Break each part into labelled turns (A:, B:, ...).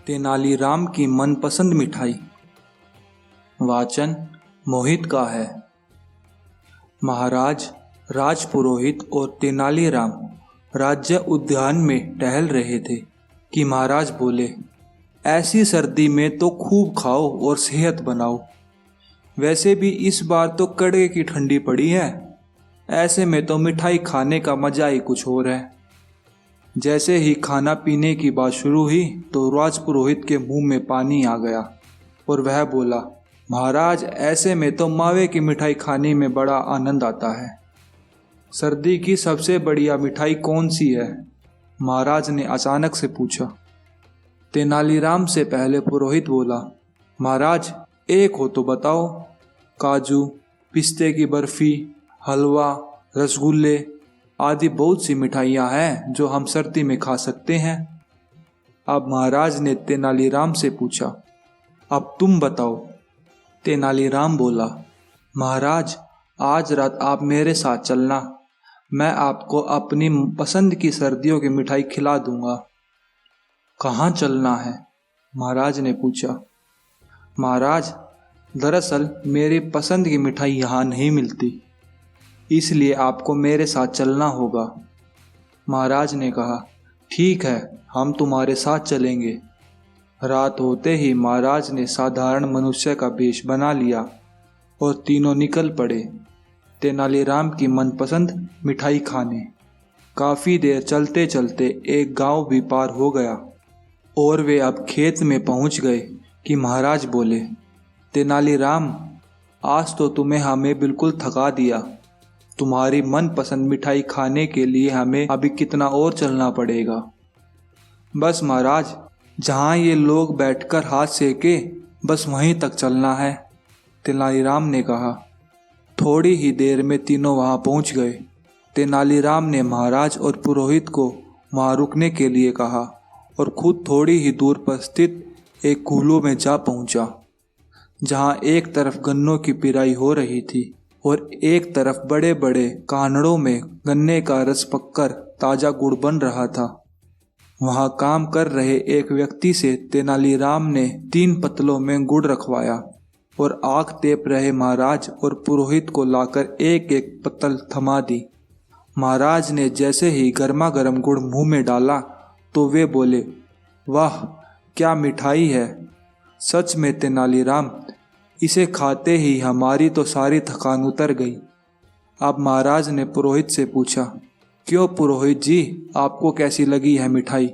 A: तेनालीराम की मनपसंद मिठाई। वाचन मोहित का है। महाराज राजपुरोहित और तेनालीराम राज्य उद्यान में टहल रहे थे कि महाराज बोले, ऐसी सर्दी में तो खूब खाओ और सेहत बनाओ। वैसे भी इस बार तो कड़े की ठंडी पड़ी है, ऐसे में तो मिठाई खाने का मजा ही कुछ और है। जैसे ही खाना पीने की बात शुरू हुई तो राजपुरोहित के मुंह में पानी आ गया और वह बोला, महाराज ऐसे में तो मावे की मिठाई खाने में बड़ा आनंद आता है। सर्दी की सबसे बढ़िया मिठाई कौन सी है? महाराज ने अचानक से पूछा। तेनालीराम से पहले पुरोहित बोला, महाराज एक हो तो बताओ। काजू, पिस्ते की बर्फी, हलवा, रसगुल्ले आदि बहुत सी मिठाइयाँ हैं जो हम सर्दी में खा सकते हैं। अब महाराज ने तेनालीराम से पूछा, अब तुम बताओ। तेनालीराम बोला, महाराज आज रात आप मेरे साथ चलना, मैं आपको अपनी पसंद की सर्दियों की मिठाई खिला दूंगा। कहाँ चलना है? महाराज ने पूछा। महाराज दरअसल मेरी पसंद की मिठाई यहाँ नहीं मिलती, इसलिए आपको मेरे साथ चलना होगा। महाराज ने कहा, ठीक है, हम तुम्हारे साथ चलेंगे। रात होते ही महाराज ने साधारण मनुष्य का वेश बना लिया और तीनों निकल पड़े तेनालीराम की मनपसंद मिठाई खाने। काफ़ी देर चलते चलते एक गांव भी पार हो गया और वे अब खेत में पहुंच गए कि महाराज बोले, तेनालीराम आज तो तुम्हें हमें बिल्कुल थका दिया। तुम्हारी मनपसंद मिठाई खाने के लिए हमें अभी कितना और चलना पड़ेगा? बस महाराज, जहाँ ये लोग बैठकर हाथ सेके बस वहीं तक चलना है। तेनालीराम ने कहा। थोड़ी ही देर में तीनों वहाँ पहुँच गए। तेनालीराम ने महाराज और पुरोहित को वहाँ रुकने के लिए कहा और खुद थोड़ी ही दूर पर स्थित एक कूल्हू में जा पहुँचा, जहाँ एक तरफ गन्नों की पिराई हो रही थी और एक तरफ बड़े बड़े कानड़ों में गन्ने का रस पककर ताजा गुड़ बन रहा था। वहां काम कर रहे एक व्यक्ति से तेनालीराम ने 3 पतलों में गुड़ रखवाया और आग तेप रहे महाराज और पुरोहित को लाकर एक एक पत्तल थमा दी। महाराज ने जैसे ही गर्मा गर्म गुड़ मुंह में डाला तो वे बोले, वाह क्या मिठाई है। सच में तेनालीराम, इसे खाते ही हमारी तो सारी थकान उतर गई। अब महाराज ने पुरोहित से पूछा, क्यों पुरोहित जी, आपको कैसी लगी है मिठाई?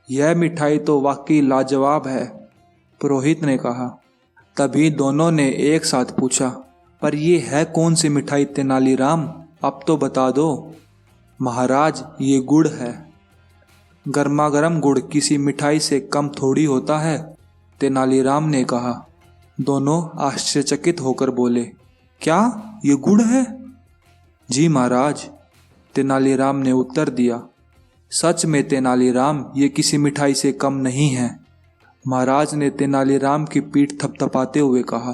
A: यह मिठाई तो वाकई लाजवाब है, पुरोहित ने कहा। तभी दोनों ने एक साथ पूछा, पर यह है कौन सी मिठाई तेनालीराम, अब तो बता दो। महाराज ये गुड़ है। गर्मा गर्म गुड़ किसी मिठाई से कम थोड़ी होता है, तेनालीराम ने कहा। दोनों आश्चर्यचकित होकर बोले, क्या ये गुड़ है? जी महाराज, तेनालीराम ने उत्तर दिया। सच में तेनालीराम, ये किसी मिठाई से कम नहीं है, महाराज ने तेनालीराम की पीठ थपथपाते हुए कहा।